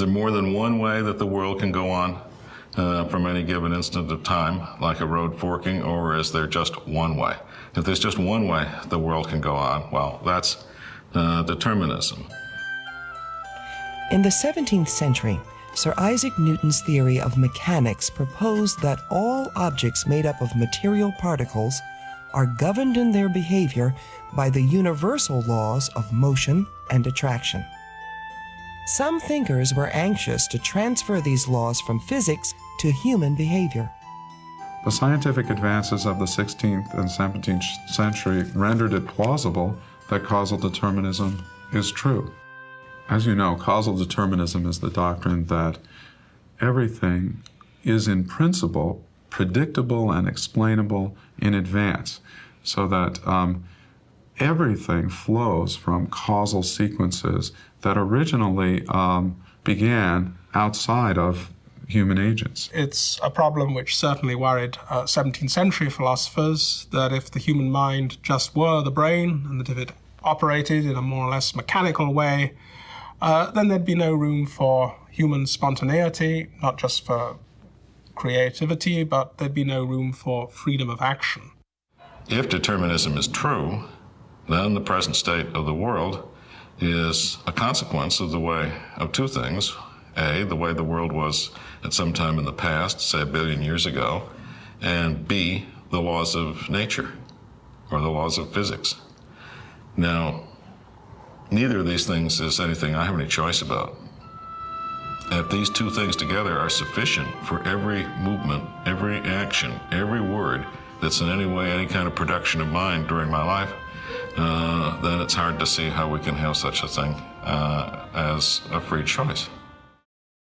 there more than one way that the world can go on from any given instant of time, like a road forking, or is there just one way? If there's just one way the world can go on, well, that's determinism. In the 17th century, Sir Isaac Newton's theory of mechanics proposed that all objects made up of material particles are governed in their behavior by the universal laws of motion and attraction. Some thinkers were anxious to transfer these laws from physics to human behavior. The scientific advances of the 16th and 17th century rendered it plausible that causal determinism is true. As you know, causal determinism is the doctrine that everything is in principle predictable and explainable in advance, so that everything flows from causal sequences that originally began outside of human agents. It's a problem which certainly worried 17th century philosophers, that if the human mind just were the brain, and that if it operated in a more or less mechanical way, then there'd be no room for human spontaneity, not just for creativity, but there'd be no room for freedom of action. If determinism is true, then the present state of the world is a consequence of the way of two things. A, the way the world was at some time in the past, say 1 billion years ago, and B, the laws of nature, or the laws of physics. Now, neither of these things is anything I have any choice about. If these two things together are sufficient for every movement, every action, every word that's in any way any kind of production of mine during my life, then it's hard to see how we can have such a thing as a free choice.